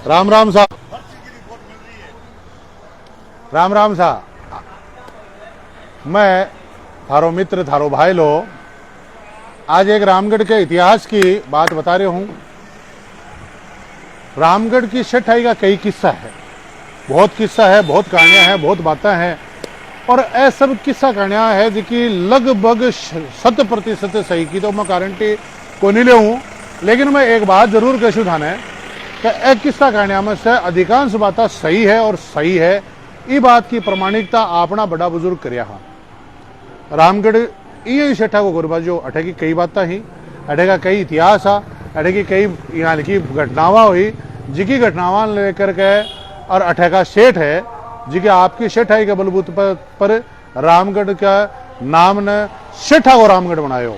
राम राम साहब, राम राम साहब। मैं थारो मित्र थारो भाई लो आज एक रामगढ़ के इतिहास की बात बता रहे हूं। रामगढ़ की सेठाई का कई किस्सा है, बहुत किस्सा है, बहुत कहानियां हैं, बहुत बातें हैं और ऐ सब किस्सा कहानियां है जिनकी लगभग 100% सही की तो मैं गारंटी को नहीं ले हूं, लेकिन मैं एक बात जरूर कहूं थाने कि एक किस्सा कहानियां में से अधिकांश बातें सही है और सही है। ये बात की प्रमाणिकता अपना बड़ा बुजुर्ग करया हाँ। रामगढ़ ये सेठा को गुरबाजो अठे की कई बातें ही, अठे का कई इतिहास आ, अठे की कई यहाँ की घटनावां हुई जिकी घटनावां लेकर के और अठे का सेठ है जिके आपकी सेठाई के बलबूत पर रामगढ़ का नाम ने सेठा को रामगढ़ बनायो।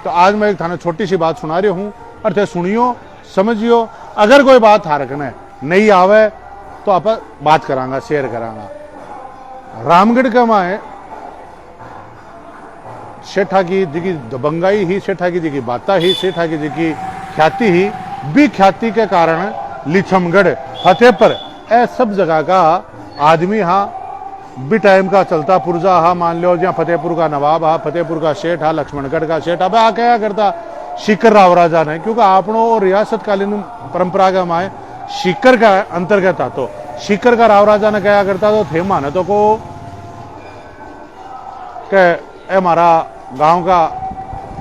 तो आज मैं एक थाने छोटी सी बात सुना रही हूँ और थे सुनियो समझियो। अगर कोई बात हारकने नहीं आवे तो आप बात करांगा, शेयर करांगा। रामगढ़ का माए सेठा की जिकी दबंगाई ही, सेठा की जिकी बाता ही, सेठा की जिकी ख्याति ही, भी ख्याति के कारण लिछमगढ़ फतेहपुर ऐ सब जगह का आदमी हा भी टाइम का चलता पुरजा हा। मान लो जहाँ फतेहपुर का नवाब हा, फतेहपुर का सेठ हा, लक्ष्मणगढ़ का सेठ हा। क्या करता शिकर राव राजा ने, क्योंकि आपनो रियासत कालीन परंपरा का माए शिकर का अंतर्गत था। तो शिकर का राव राजा ने क्या करता तो थे माने तो को के हमारा गांव का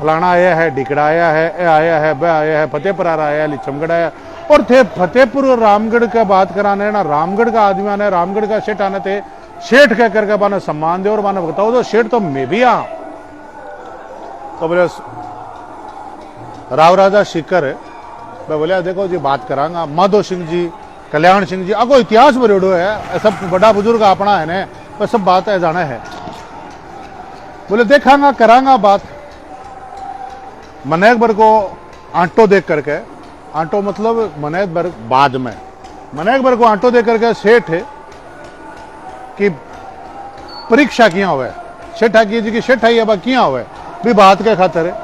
फलाना आया है, डिकड़ा आया है, ए आया है, ब आया है, फतेहपुर आया है, लिछमगढ़ आया और थे फतेहपुर और रामगढ़ का बात कराने ना। रामगढ़ का आदमी ने रामगढ़ का सेठ आने थे, सेठ कह करके बाने सम्मान दे और बाने बताओ तो सेठ तो मैं भी आ। तो बोले राव राजा शिकर मैं बोलिया देखो जी बात करांगा। माधो सिंह जी, कल्याण सिंह जी, अगो इतिहास में रेडो है, सब बड़ा बुजुर्ग अपना है ने, बस सब बात है जाना है। बोले देखांगा करांगा बात। मनेक भर को आंटो देख करके, आंटो मतलब मनेक भर बाद में, मनेक भर को आंटो देख करके सेठ की परीक्षा किया हुआ है, सेठा की जी सेठ आई अब किया हुआ है भी बात के खातिर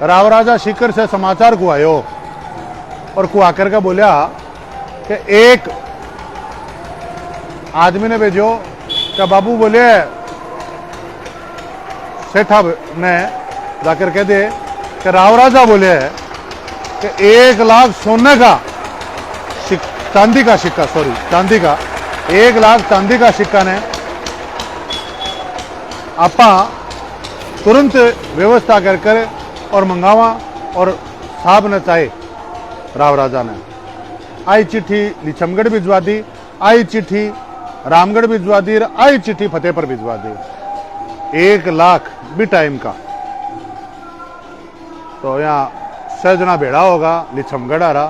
राव राजा शिकर से समाचार को आयो और को आकर के बोलिया कि एक आदमी ने भेजो कि बाबू बोले सेठा ने जाकर कह दे कि राव राजा बोले है कि 1 लाख सोने का चांदी का सिक्का, सॉरी चांदी का 1 लाख चांदी का सिक्का ने आपा तुरंत व्यवस्था कर कर और मंगावा और साहब ने चाहे राव राजा ने। आई चिट्ठी लिछमगढ़ भिजवा दी, आई चिट्ठी रामगढ़ भिजवा दी, आई चिट्ठी फतेहपुर भिजवा दी। 1 लाख भी टाइम का। तो यहाँ सहजना बेड़ा होगा लिछमगढ़ आ रहा,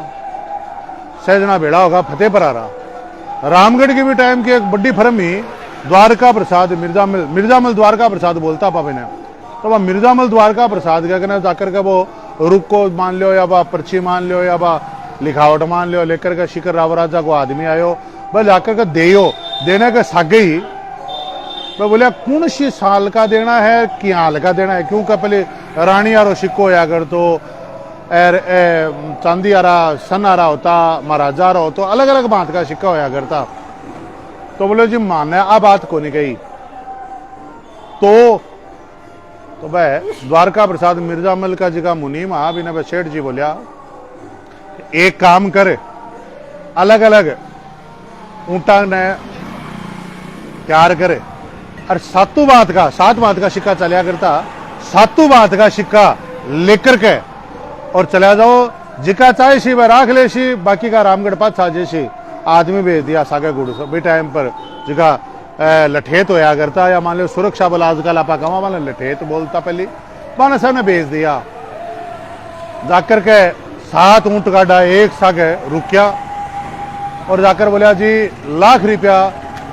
सहजना बेड़ा होगा फतेहपुर आ रहा। रामगढ़ की भी टाइम की एक बड़ी फर्म ही द्वारका प्रसाद मिर्जामल द्वारका प्रसाद बोलता पापे ने। तो वह मिर्जामल द्वारका प्रसाद क्या कहना जाकर के वो रुक को मान लो या बा पर्ची मान लो या बा लिखावट मान लो, लेकर के शिकर राव राजा को आदमी आयो, बस जाकर के देयो, देने के सागे ही मैं बोलिया कौन सी साल का देना है, क्या हाल का देना है, क्योंकि पहले रानी आरो सिक्को होया कर तो चांदी आ रहा, सन आ रहा होता, महाराजा आ रहा हो तो अलग अलग बात का सिक्का होया करता। तो बोले जी माने आ बात को नहीं कही। तो वह द्वारका प्रसाद मिर्जामल का जगह मुनीम आ बिना सेठ जी बोलिया एक काम कर, अलग अलग ऊंटा ने तैयार करे और 7 बात का सिक्का चलिया करता, 7 बात का सिक्का लेकर के और चला जाओ। जिका चाहे सी वह राख ले सी, बाकी का रामगढ़ पाछा जैसी आदमी भेज दिया सागे गुड़ भी टाइम पर जिका लठेत होया करता, या मान लो सुरक्षा बल आजकल आपा कमा मान लठेत बोलता पहले बाना साहब ने भेज दिया। जाकर के 7 ऊंट गाड़ा एक सागे रुकिया और जाकर बोलिया जी लाख रुपया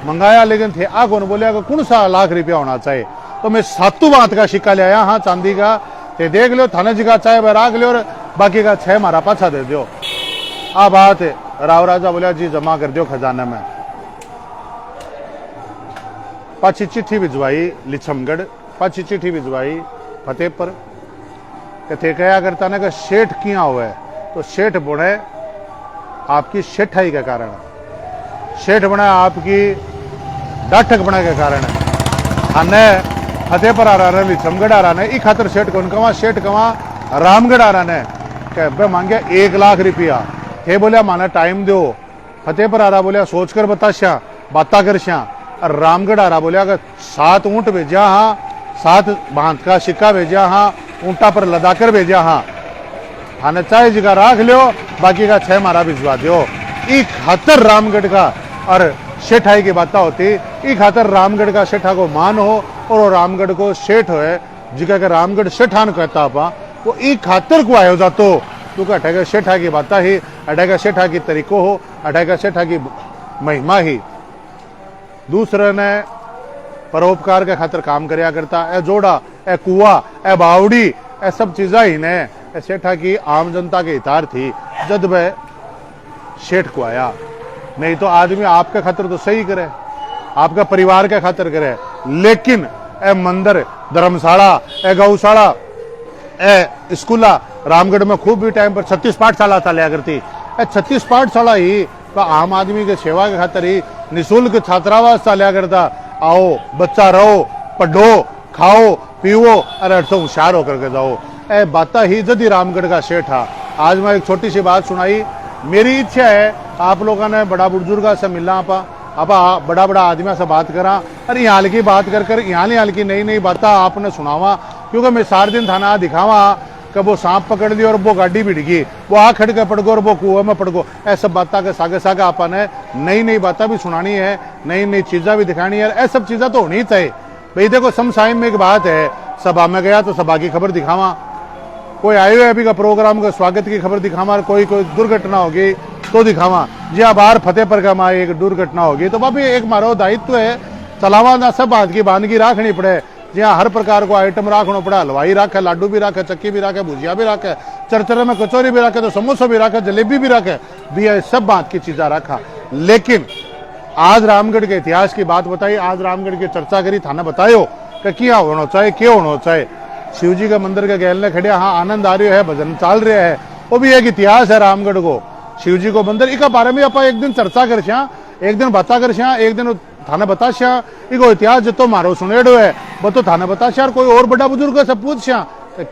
मंगाया, लेकिन थे आगो ने बोलिया कि कौन सा लाख रुपया होना चाहिए। तो मैं 7 बात का सिक्का ले आया हाँ चांदी का, ते देख लो थाने जी का चाहे वह राख लो और बाकी का 6 मारा पाछा दे दो। आ बात राव राजा बोलिया जी जमा कर दो खजाने में। पाछी चिट्ठी भिजवाई लिछमगढ़, पाछी चिट्ठी भिजवाई फतेहपुर थे क्या करता ना कि सेठ किया हुआ है। तो सेठ बोले आपकी सेठाई के कारण है। सेठ बना आपकी डाठक बना के कारण है। हने फतेहपुर आ रहा ने चमगढ़ आ रहा ने ई खातर सेठ कौन कमा, सेठ कमा रामगढ़ आ रहा ने के मांगे 1 लाख रुपया। थे बोलिया माना टाइम दो। फतेहपुर आ रहा बोलिया सोच कर बताश्या बाता करश्या। और रामगढ़ आ रहा बोलिया अगर 7 ऊंट भेजा हाँ, 7 भांत का सिक्का भेजा हाँ, ऊंटा पर लदा कर भेजा हाँ, हाँ चाहे जगह राख लो, बाकी का 6 मारा भिजवा दो। ई खातर रामगढ़ का और सेठाई की बात होती, ई खातर रामगढ़ का सेठा को मान हो और वो रामगढ़ को सेठ है जिका के रामगढ़ सेठान कहता आपा वो ई खातर को आयो जातो क्योंकि अठेगा सेठा की बात ही, अठेगा सेठा की तरीको हो, अठेगा सेठा की महिमा ही। दूसरे ने परोपकार के खातर काम करया करता, ए जोड़ा, ए कुआ, ए बावड़ी, ए सब चीजा ही ने सेठा की आम जनता के हितार थी जब वह सेठ को आया। नहीं तो आदमी आपके खातर तो सही करे, आपका परिवार के खातर करे, लेकिन ए मंदिर, धर्मशाला, ए गौशाला, ए स्कूला रामगढ़ में खूब भी टाइम पर 36 पाठशाला चलिया करती। ए 36 पाठशाला ही तो आम आदमी के सेवा के खातर ही निःशुल्क छात्रावास चलिया करता। आओ बच्चा रहो, पढ़ो, खाओ, पीओ और अर्थ होशियार होकर के जाओ। ए बाता ही जदी रामगढ़ का सेठ हा। आज मैं एक छोटी सी बात सुनाई। मेरी इच्छा है आप लोगों ने बड़ा बुजुर्ग से मिलना आपा बड़ा बड़ा आदमी से बात करा और यहाँ की बात कर यहाँ की नई नई बातें आपने सुनावा, क्योंकि मैं सारे दिन थाना दिखावा कि वो सांप पकड़ ली और वो गाड़ी भी डिगी, वो आ खड़ के पड़ गो और वो कुएं में पड़ गो। ऐसा बातें के सागे सागे आपने नई नई बातें भी सुनानी है, नई नई चीज़ें भी दिखानी है। ऐ सब चीज़ें तो होनी चाहिए भाई। देखो समसाइन में एक बात है, सभा में गया तो सभा की खबर दिखावा, कोई आए हुए अभी का प्रोग्राम का स्वागत की खबर दिखावा, कोई दुर्घटना होगी तो दिखावा। जी हाँ बाहर फतेहपुर का माँ एक दुर्घटना होगी तो भाभी एक मारो दायित्व है, चलावा ना सब हाथ की बांधगी राखनी पड़े। जी हाँ हर प्रकार को आइटम राखना पड़ा, हलवाई राखे, लाडू भी राखे, चक्की भी राखे, भुजिया भी राखे, चरचरे में कचौरी भी राखे, तो समोसा भी राखे, जलेबी भी राखे, भी सब बात की चीज़ें रखा। लेकिन आज रामगढ़ के इतिहास की बात बताई, आज रामगढ़ की चर्चा करी, थाना बतायो कि क्या होना चाहिए, क्यों होना चाहिए। शिव जी का मंदिर के गैलने खड़े, हाँ आनंद आ रहा है, भजन चल रहा है, वो भी एक इतिहास है रामगढ़ को, शिव जी को मंदिर। इका बारे में आप एक दिन चर्चा कर, एक दिन बात कर, एक दिन थाना बताशा इको इतिहास जो मारो सुनेड़ो है वो तो थाना बताशा, कोई और बड़ा बुजुर्ग से पूछ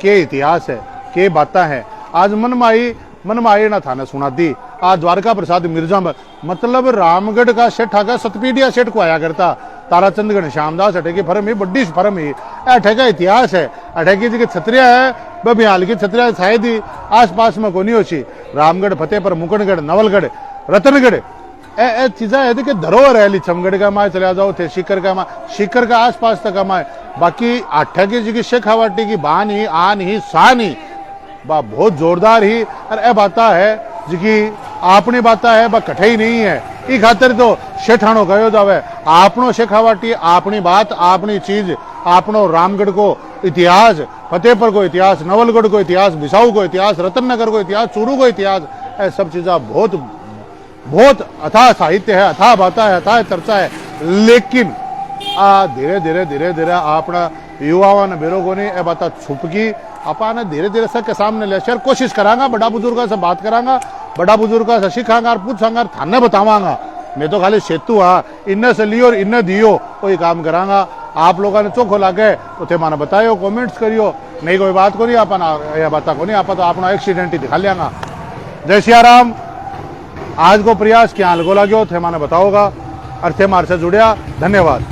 के इतिहास है, के बातें है। आज मन माई ना थाना सुना दी। आज द्वारका प्रसाद मिर्जा मतलब रामगढ़ का सेठ आगा सतपीडिया सेठ को आया करता, ताराचंद श्यामदास अठे फर्म ही बड्डी फर्म ही अठे का इतिहास है। अठे की जी छतरिया है वह बिहाल की छतरिया शायद ही आस पास में कोनी होची। रामगढ़, फतेहपुर, मुकुंदगढ़, नवलगढ़, रतनगढ़ ए चीज़ा है कि धरोहर है। लिचमगढ़ का माए चला जाओ थे, शिकर का माए, शिकर का आस पास तक माए, बाकी आठा की जी की शेखावाटी की बान ही आन ही शान ही बा बहुत जोरदार ही। और ए बात है जी आपने बाता है बा कठे ही नहीं है। ई खातर तो शेठानो कहो जावे, आपनो शेखावाटी, अपनी बात, अपनी चीज, आपनो रामगढ़ को इतिहास, फतेहपुर को इतिहास, नवलगढ़ को इतिहास, बिसाऊ को इतिहास, रतननगर को इतिहास, चूरू को इतिहास, ये सब चीज़ा बहुत बहुत अथाह साहित्य है, अथाह बाता है, अथाह चर्चा है। लेकिन धीरे धीरे धीरे धीरे अपना युवाओं ने बेरोगों ने यह बात छुपकी अपना धीरे धीरे सबके सामने ले शेयर कोशिश करांगा, बड़ा बुजुर्ग से बात करांगा, बड़ा बुजुर्ग से सीखांगा और पूछांगा, थाने बतावांगा। मैं तो खाली सेतु हाँ इन्ने से लियो और इन्ने दियो कोई काम करांगा। आप लोगों ने चोखो लगे तो थे माने बतायो, कमेंट्स करियो, नहीं कोई बात को नहीं अपना यह बात को नहीं आप तो अपना एक्सीडेंट ही दिखा लियांगा। जय सिया राम। आज को प्रयास क्या अलगो लाग्यो थे माने बताओगा और थे मार से जुड़िया। धन्यवाद।